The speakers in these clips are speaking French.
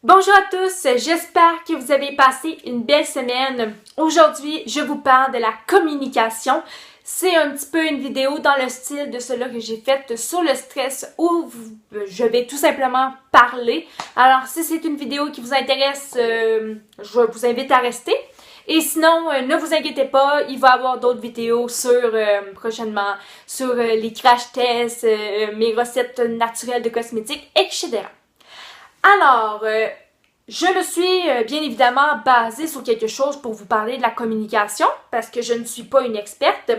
Bonjour à tous, j'espère que vous avez passé une belle semaine. Aujourd'hui, je vous parle de la communication. C'est un petit peu une vidéo dans le style de cela que j'ai fait sur le stress où je vais tout simplement parler. Alors, si c'est une vidéo qui vous intéresse, je vous invite à rester. Et sinon, ne vous inquiétez pas, il va y avoir d'autres vidéos prochainement sur les crash tests, mes recettes naturelles de cosmétiques, etc. Alors, je me suis bien évidemment basée sur quelque chose pour vous parler de la communication, parce que je ne suis pas une experte.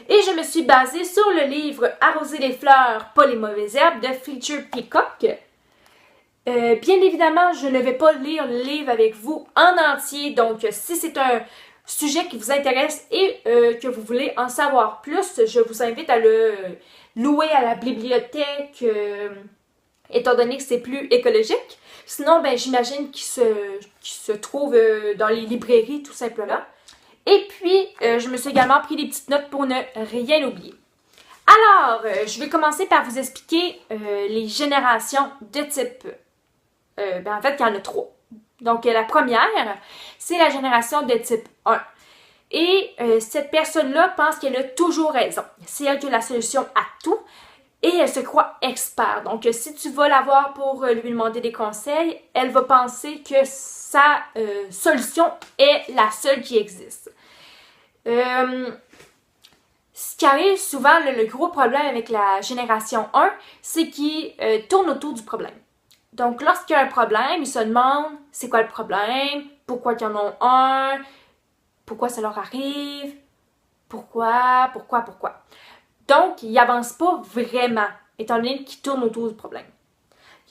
Et je me suis basée sur le livre Arroser les fleurs, pas les mauvaises herbes de Fletcher Peacock. Bien évidemment, je ne vais pas lire le livre avec vous en entier, donc si c'est un sujet qui vous intéresse et que vous voulez en savoir plus, je vous invite à le louer à la bibliothèque, étant donné que c'est plus écologique. Sinon, ben, j'imagine qu'il se trouve dans les librairies, tout simplement. Et puis, je me suis également pris des petites notes pour ne rien oublier. Alors, je vais commencer par vous expliquer les générations de type. En fait, il y en a trois. Donc, la première, c'est la génération de type 1. Et cette personne-là pense qu'elle a toujours raison. C'est elle qui a la solution à tout. Et elle se croit expert. Donc, si tu vas la voir pour lui demander des conseils, elle va penser que sa solution est la seule qui existe. Ce qui arrive souvent, le gros problème avec la génération 1, c'est qu'ils tournent autour du problème. Donc, lorsqu'il y a un problème, ils se demandent c'est quoi le problème, pourquoi ils en ont un, pourquoi ça leur arrive, pourquoi. Donc, ils n'avancent pas vraiment, étant donné qu'ils tournent autour du problème.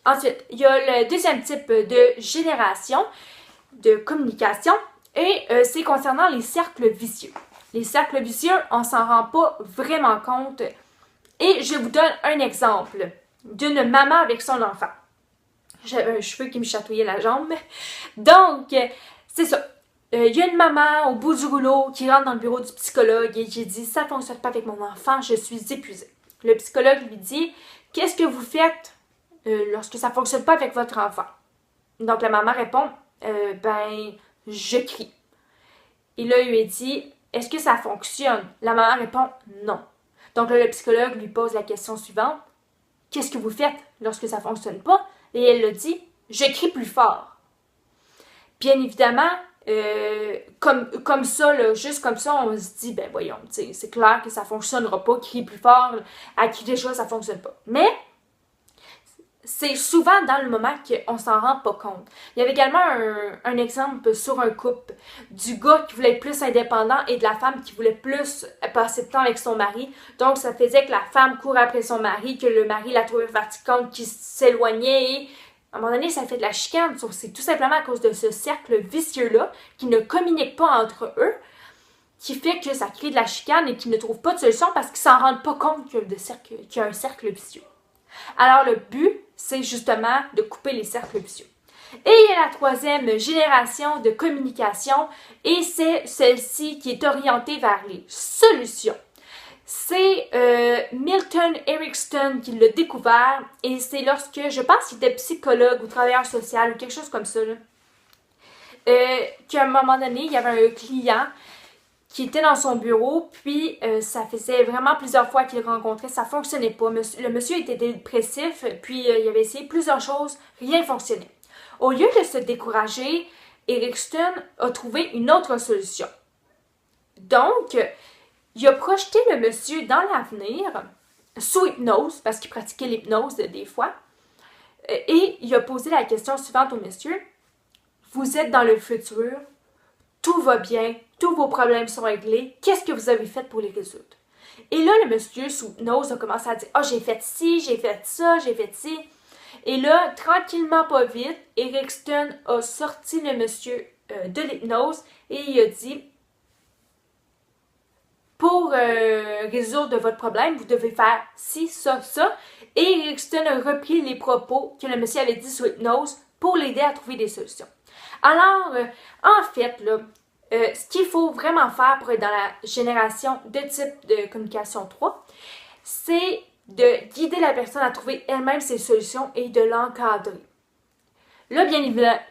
Ensuite, il y a le deuxième type de génération de communication et c'est concernant les cercles vicieux. Les cercles vicieux, on s'en rend pas vraiment compte. Et je vous donne un exemple d'une maman avec son enfant. J'avais un cheveu qui me chatouillait la jambe. Donc, c'est ça. Il y a une maman au bout du rouleau qui rentre dans le bureau du psychologue et qui dit « Ça ne fonctionne pas avec mon enfant, je suis épuisée. » Le psychologue lui dit « Qu'est-ce que vous faites lorsque ça ne fonctionne pas avec votre enfant? » Donc la maman répond « Je crie. » Et là, il lui dit « Est-ce que ça fonctionne? » La maman répond « Non. » Donc là, le psychologue lui pose la question suivante « Qu'est-ce que vous faites lorsque ça ne fonctionne pas? » Et elle le dit « Je crie plus fort. » Bien évidemment, comme ça, là, juste comme ça, on se dit, ben voyons, c'est clair que ça fonctionnera pas, crier plus fort, à qui déjà ça fonctionne pas. Mais, c'est souvent dans le moment qu'on s'en rend pas compte. Il y avait également un exemple sur un couple, du gars qui voulait être plus indépendant et de la femme qui voulait plus passer de temps avec son mari. Donc, ça faisait que la femme courait après son mari, que le mari la trouvait fatigante, qu'il s'éloignait et à un moment donné, ça fait de la chicane. C'est tout simplement à cause de ce cercle vicieux-là, qui ne communique pas entre eux, qui fait que ça crée de la chicane et qu'ils ne trouvent pas de solution parce qu'ils s'en rendent pas compte qu'il y a un cercle vicieux. Alors, le but, c'est justement de couper les cercles vicieux. Et il y a la troisième génération de communication, et c'est celle-ci qui est orientée vers les solutions. C'est Milton Erickson qui l'a découvert et c'est lorsque, je pense qu'il était psychologue ou travailleur social ou quelque chose comme ça, qu'à un moment donné, il y avait un client qui était dans son bureau, puis ça faisait vraiment plusieurs fois qu'il le rencontrait, ça fonctionnait pas. Le monsieur était dépressif, puis il avait essayé plusieurs choses, rien ne fonctionnait. Au lieu de se décourager, Erickson a trouvé une autre solution. Donc, il a projeté le monsieur dans l'avenir, sous hypnose, parce qu'il pratiquait l'hypnose des fois, et il a posé la question suivante au monsieur. Vous êtes dans le futur, tout va bien, tous vos problèmes sont réglés, qu'est-ce que vous avez fait pour les résoudre? Et là, le monsieur sous hypnose a commencé à dire « Ah, j'ai fait ci, j'ai fait ça, j'ai fait ci. » Et là, tranquillement, pas vite, Erickson a sorti le monsieur de l'hypnose et il a dit pour résoudre votre problème, vous devez faire ci, ça, ça. Et Erickson a repris les propos que le monsieur avait dit sous hypnose pour l'aider à trouver des solutions. Alors, en fait, là, ce qu'il faut vraiment faire pour être dans la génération de type de communication 3, c'est de guider la personne à trouver elle-même ses solutions et de l'encadrer. Là, bien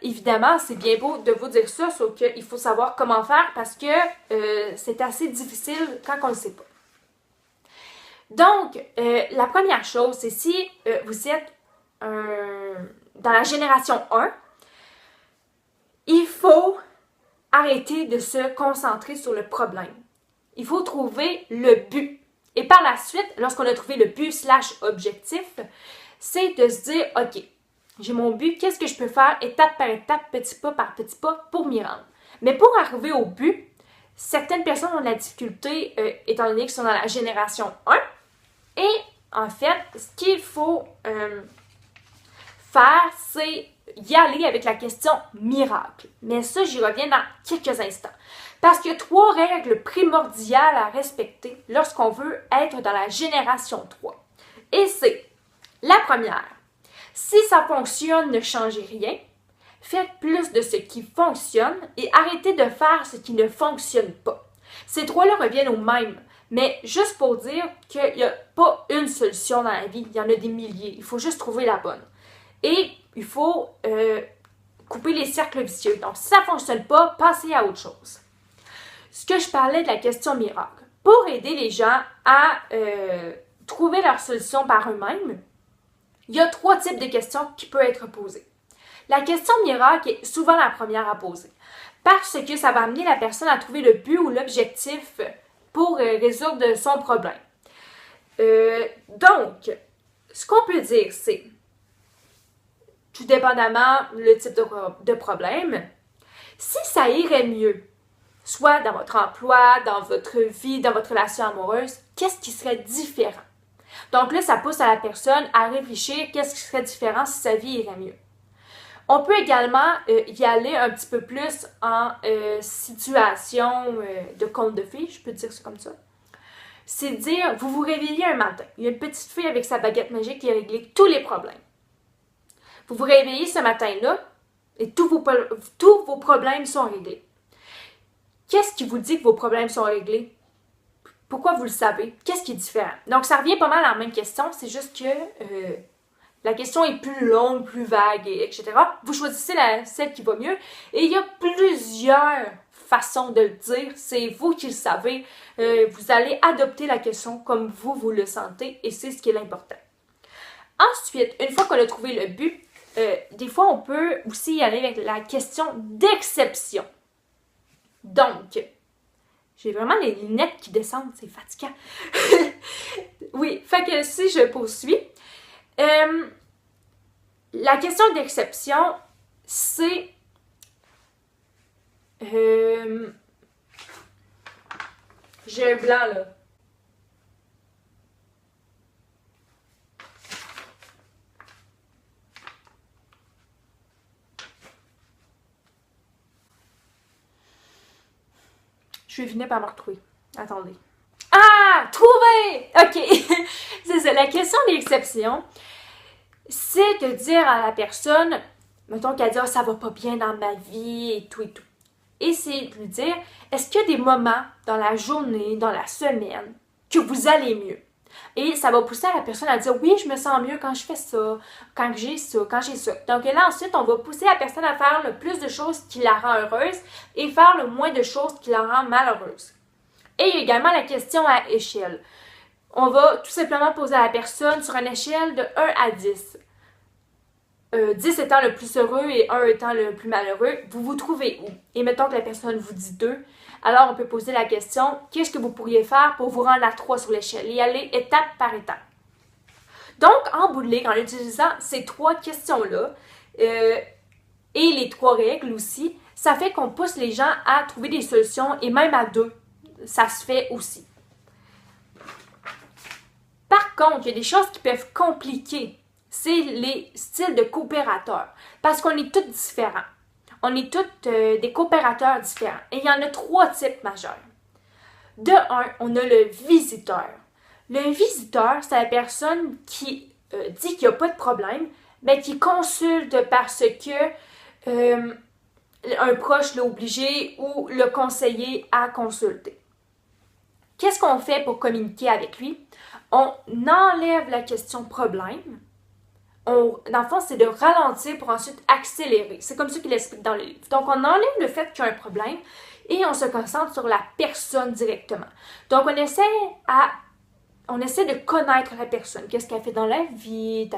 évidemment, c'est bien beau de vous dire ça, sauf qu'il faut savoir comment faire parce que c'est assez difficile quand on ne le sait pas. Donc, la première chose, c'est si vous êtes dans la génération 1, il faut arrêter de se concentrer sur le problème. Il faut trouver le but. Et par la suite, lorsqu'on a trouvé le but / objectif, c'est de se dire, OK, j'ai mon but, qu'est-ce que je peux faire étape par étape, petit pas par petit pas pour m'y rendre. Mais pour arriver au but, certaines personnes ont de la difficulté étant donné qu'ils sont dans la génération 1. Et en fait, ce qu'il faut faire, c'est y aller avec la question miracle. Mais ça, j'y reviens dans quelques instants. Parce qu'il y a 3 règles primordiales à respecter lorsqu'on veut être dans la génération 3. Et c'est la première. Si ça fonctionne, ne changez rien. Faites plus de ce qui fonctionne et arrêtez de faire ce qui ne fonctionne pas. Ces 3-là reviennent au même. Mais juste pour dire qu'il n'y a pas une solution dans la vie, il y en a des milliers. Il faut juste trouver la bonne. Et il faut couper les cercles vicieux. Donc, si ça ne fonctionne pas, passez à autre chose. Ce que je parlais de la question miracle. Pour aider les gens à trouver leur solution par eux-mêmes, il y a 3 types de questions qui peuvent être posées. La question miracle est souvent la première à poser parce que ça va amener la personne à trouver le but ou l'objectif pour résoudre son problème. Donc, ce qu'on peut dire, c'est, tout dépendamment le type de problème, si ça irait mieux, soit dans votre emploi, dans votre vie, dans votre relation amoureuse, qu'est-ce qui serait différent? Donc là, ça pousse à la personne à réfléchir qu'est-ce qui serait différent si sa vie irait mieux. On peut également y aller un petit peu plus en situation de conte de fées, je peux dire ça comme ça. C'est dire, vous vous réveillez un matin, il y a une petite fille avec sa baguette magique qui a réglé tous les problèmes. Vous vous réveillez ce matin-là et tous vos problèmes sont réglés. Qu'est-ce qui vous dit que vos problèmes sont réglés? Pourquoi vous le savez? Qu'est-ce qui est différent? Donc, ça revient pas mal à la même question, c'est juste que la question est plus longue, plus vague, etc. Vous choisissez celle qui va mieux et il y a plusieurs façons de le dire. C'est vous qui le savez. Vous allez adopter la question comme vous le sentez et c'est ce qui est l'important. Ensuite, une fois qu'on a trouvé le but, des fois, on peut aussi y aller avec la question d'exception. Donc, j'ai vraiment les lunettes qui descendent, c'est fatigant. Oui, fait que si je poursuis, la question d'exception, c'est j'ai un blanc là. Je vais finir par me retrouver. Attendez. Ah! Trouvé! OK. C'est ça. La question d'exception, c'est de dire à la personne, mettons qu'elle dit « ça va pas bien dans ma vie » et tout et tout. Et c'est de lui dire, est-ce qu'il y a des moments dans la journée, dans la semaine, que vous allez mieux? Et ça va pousser la personne à dire « oui, je me sens mieux quand je fais ça, quand j'ai ça, quand j'ai ça ». Donc là, ensuite, on va pousser la personne à faire le plus de choses qui la rend heureuse et faire le moins de choses qui la rend malheureuse. Et il y a également la question à échelle. On va tout simplement poser à la personne sur une échelle de 1 à 10. 10 étant le plus heureux et 1 étant le plus malheureux, vous vous trouvez où? Et mettons que la personne vous dit 2, alors on peut poser la question, qu'est-ce que vous pourriez faire pour vous rendre à 3 sur l'échelle? Et aller étape par étape. Donc, en bout de ligne, en utilisant ces 3 questions-là, et les 3 règles aussi, ça fait qu'on pousse les gens à trouver des solutions, et même à 2, ça se fait aussi. Par contre, il y a des choses qui peuvent compliquer. C'est les styles de coopérateurs. Parce qu'on est tous différents. On est tous des coopérateurs différents. Et il y en a 3 types majeurs. De 1, on a le visiteur. Le visiteur, c'est la personne qui dit qu'il n'y a pas de problème, mais qui consulte parce que un proche l'a obligé ou l'a conseillé à consulter. Qu'est-ce qu'on fait pour communiquer avec lui? On enlève la question problème. dans le fond, c'est de ralentir pour ensuite accélérer. C'est comme ça qu'il explique dans le livre. Donc, on enlève le fait qu'il y a un problème et on se concentre sur la personne directement. Donc, on essaie de connaître la personne. Qu'est-ce qu'elle fait dans la vie,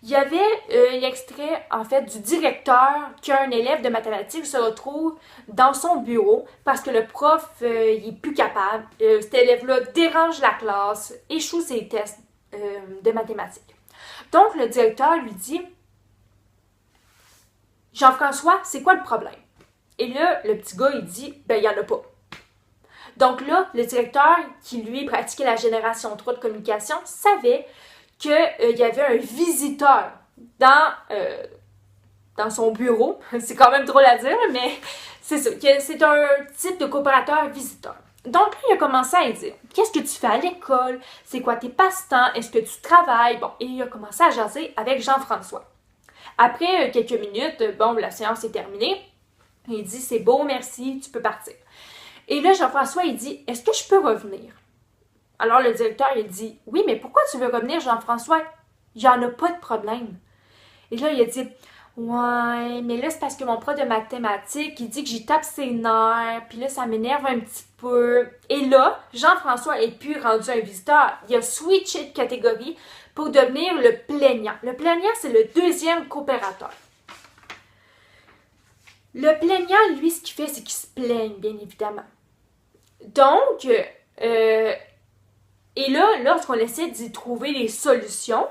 Il y avait l'extrait, en fait, du directeur qu'un élève de mathématiques se retrouve dans son bureau parce que le prof, il est plus capable. Cet élève-là dérange la classe, échoue ses tests de mathématiques. Donc, le directeur lui dit « Jean-François, c'est quoi le problème? » Et là, le petit gars, il dit « Ben, il n'y en a pas. » Donc là, le directeur, qui lui pratiquait la génération 3 de communication, savait qu'il y avait un visiteur dans son bureau. C'est quand même drôle à dire, mais c'est ça. C'est un type de coopérateur visiteur. Donc là, il a commencé à lui dire « Qu'est-ce que tu fais à l'école? C'est quoi tes passe-temps? Est-ce que tu travailles? » Bon, et il a commencé à jaser avec Jean-François. Après quelques minutes, la séance est terminée. Il dit « C'est beau, merci, tu peux partir. » Et là, Jean-François, il dit « Est-ce que je peux revenir? » Alors le directeur, il dit « Oui, mais pourquoi tu veux revenir, Jean-François? Il n'y en a pas de problème. » Et là, il a dit « Ouais, mais là, c'est parce que mon prof de mathématiques, il dit que j'y tape ses nerfs, puis là, ça m'énerve un petit peu. » Et là, Jean-François est plus rendu un visiteur. Il a switché de catégorie pour devenir le plaignant. Le plaignant, c'est le deuxième coopérateur. Le plaignant, lui, ce qu'il fait, c'est qu'il se plaigne, bien évidemment. Donc, et là, lorsqu'on essaie d'y trouver des solutions,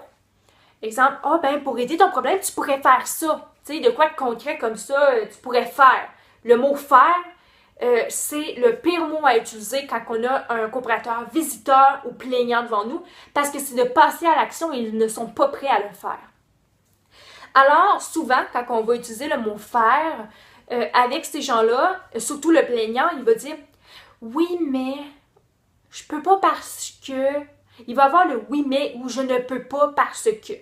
exemple, pour aider ton problème, tu pourrais faire ça. Tu sais, de quoi de concret comme ça, tu pourrais faire. Le mot faire, c'est le pire mot à utiliser quand on a un coopérateur visiteur ou plaignant devant nous, parce que c'est de passer à l'action et ils ne sont pas prêts à le faire. Alors, souvent, quand on va utiliser le mot faire, avec ces gens-là, surtout le plaignant, il va dire « Oui, mais je peux pas parce que... » Il va avoir le « oui, mais » ou « je ne peux pas parce que ».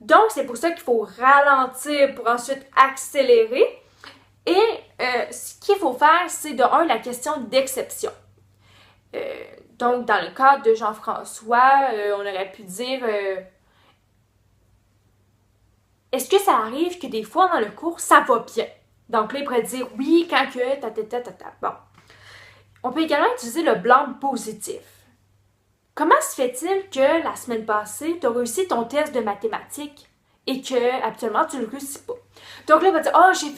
Donc, c'est pour ça qu'il faut ralentir pour ensuite accélérer. Et ce qu'il faut faire, c'est de un, la question d'exception. Donc, dans le cas de Jean-François, on aurait pu dire est-ce que ça arrive que des fois dans le cours, ça va bien? Donc là, il pourrait dire oui, quand que, Bon. On peut également utiliser le blâme positif. Comment se fait-il que la semaine passée, tu as réussi ton test de mathématiques et que actuellement tu ne le réussis pas? Donc là, il va dire j'ai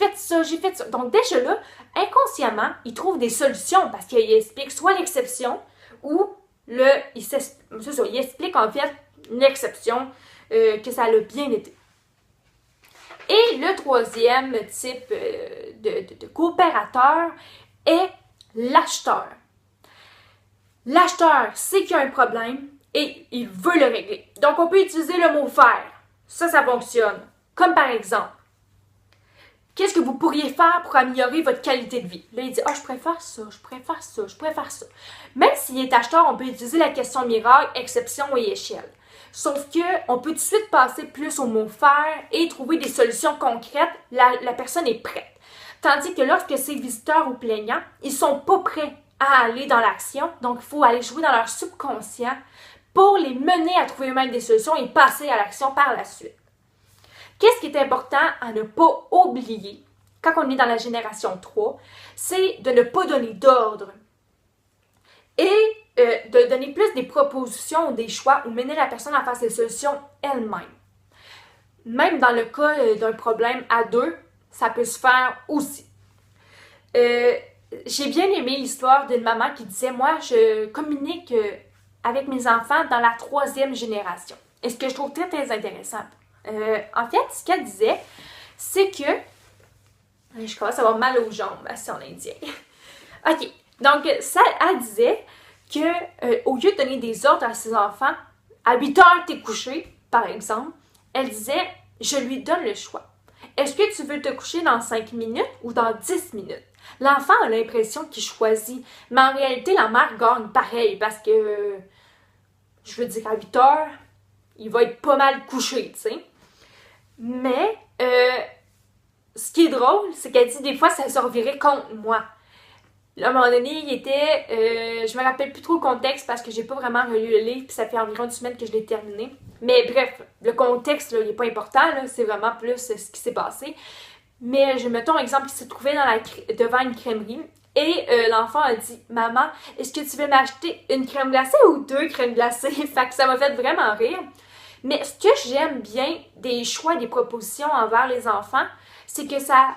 fait ça. Donc déjà là, inconsciemment, il trouve des solutions parce qu'il explique soit l'exception ou il explique en fait l'exception que ça l'a bien été. Et le troisième type de coopérateur est l'acheteur. L'acheteur sait qu'il y a un problème et il veut le régler. Donc, on peut utiliser le mot « faire ». Ça fonctionne. Comme par exemple, qu'est-ce que vous pourriez faire pour améliorer votre qualité de vie? Là, il dit « je préfère ça, je préfère ça, je préfère ça ». Même s'il est acheteur, on peut utiliser la question miracle, exception et échelle. Sauf qu'on peut tout de suite passer plus au mot « faire » et trouver des solutions concrètes. La personne est prête. Tandis que lorsque c'est visiteur ou plaignant, ils sont pas prêts à aller dans l'action. Donc, il faut aller jouer dans leur subconscient pour les mener à trouver eux-mêmes des solutions et passer à l'action par la suite. Qu'est-ce qui est important à ne pas oublier quand on est dans la génération 3? C'est de ne pas donner d'ordre et de donner plus des propositions ou des choix ou mener la personne à faire ses solutions elle-même. Même dans le cas d'un problème à deux, ça peut se faire aussi. J'ai bien aimé l'histoire d'une maman qui disait « Moi, je communique avec mes enfants dans la 3e génération. » Et ce que je trouve très, très intéressant. En fait, ce qu'elle disait, c'est que... Je commence à avoir mal aux jambes, c'est en indien. OK. Donc, ça, elle disait que au lieu de donner des ordres à ses enfants, à 8 heures, t'es couché, par exemple, elle disait « Je lui donne le choix. Est-ce que tu veux te coucher dans 5 minutes ou dans 10 minutes? » L'enfant a l'impression qu'il choisit, mais en réalité, la mère gagne pareil parce que, je veux dire, à 8 heures, il va être pas mal couché, tu sais. Mais, ce qui est drôle, c'est qu'elle dit des fois, ça se revirait contre moi. Là, à un moment donné, il était... je me rappelle plus trop le contexte parce que j'ai pas vraiment relu le livre, puis ça fait environ une semaine que je l'ai terminé. Mais bref, le contexte, là, il est pas important, là, c'est vraiment plus ce qui s'est passé. Mais je mettons exemple, il se trouvait devant une crèmerie et l'enfant a dit Maman, est-ce que tu veux m'acheter une crème glacée ou 2 crèmes glacées? Fait que ça m'a fait vraiment rire. Mais ce que j'aime bien des choix et des propositions envers les enfants, c'est que ça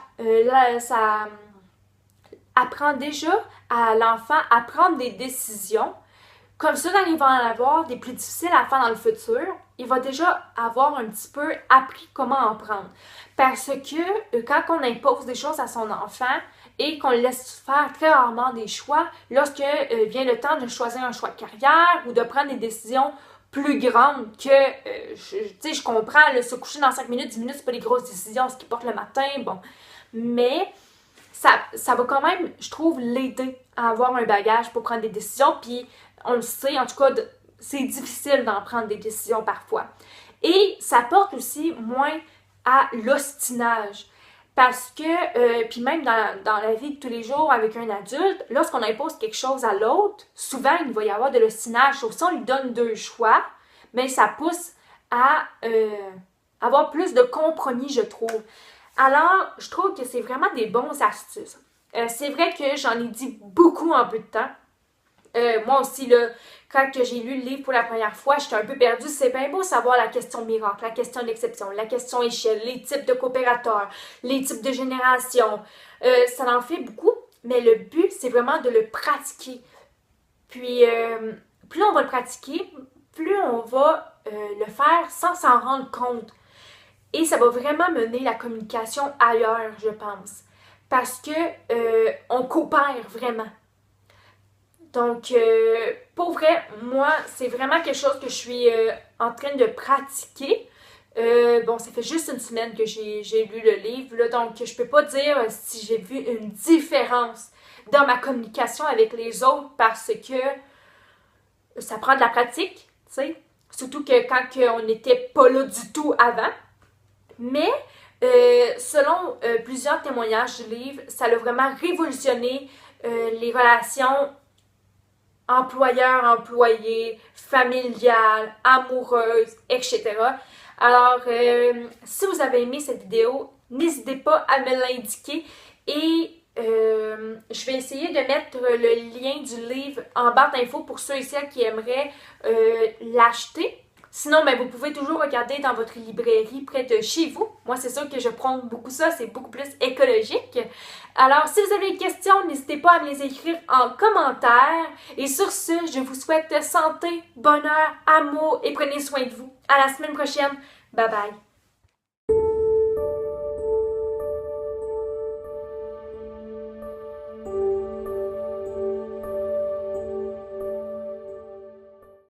apprend déjà à l'enfant à prendre des décisions. Comme ça, quand il va en avoir des plus difficiles à faire dans le futur, il va déjà avoir un petit peu appris comment en prendre. Parce que quand on impose des choses à son enfant et qu'on le laisse faire très rarement des choix, lorsque vient le temps de choisir un choix de carrière ou de prendre des décisions plus grandes que, je comprends, là, se coucher dans 5 minutes, 10 minutes, c'est pas des grosses décisions, ce qui porte le matin, bon. Mais ça va quand même, je trouve, l'aider à avoir un bagage pour prendre des décisions, puis on le sait, en tout cas, c'est difficile d'en prendre des décisions parfois. Et ça porte aussi moins à l'ostinage. Parce que, puis même dans la vie de tous les jours avec un adulte, lorsqu'on impose quelque chose à l'autre, souvent il va y avoir de l'ostinage. Sauf si on lui donne 2 choix, mais ça pousse à avoir plus de compromis, je trouve. Alors, je trouve que c'est vraiment des bons astuces. C'est vrai que j'en ai dit beaucoup en peu de temps. Moi aussi, là, quand j'ai lu le livre pour la première fois, j'étais un peu perdue. C'est bien beau savoir la question miracle, la question d'exception, la question échelle, les types de coopérateurs, les types de génération. Ça en fait beaucoup, mais le but, c'est vraiment de le pratiquer. Puis, plus on va le pratiquer, plus on va le faire sans s'en rendre compte. Et ça va vraiment mener la communication ailleurs, je pense. Parce que on coopère vraiment. Donc, pour vrai, moi, c'est vraiment quelque chose que je suis en train de pratiquer. Bon, ça fait juste une semaine que j'ai lu le livre, là, donc je peux pas dire si j'ai vu une différence dans ma communication avec les autres parce que ça prend de la pratique, tu sais. Surtout que quand on n'était pas là du tout avant. Mais selon plusieurs témoignages du livre, ça a vraiment révolutionné les relations employeur-employé, familiales, amoureuses, etc. Alors, si vous avez aimé cette vidéo, n'hésitez pas à me l'indiquer et je vais essayer de mettre le lien du livre en barre d'infos pour ceux et celles qui aimeraient l'acheter. Sinon, ben, vous pouvez toujours regarder dans votre librairie près de chez vous. Moi, c'est sûr que je prends beaucoup ça, c'est beaucoup plus écologique. Alors, si vous avez des questions, n'hésitez pas à me les écrire en commentaire. Et sur ce, je vous souhaite santé, bonheur, amour et prenez soin de vous. À la semaine prochaine. Bye bye.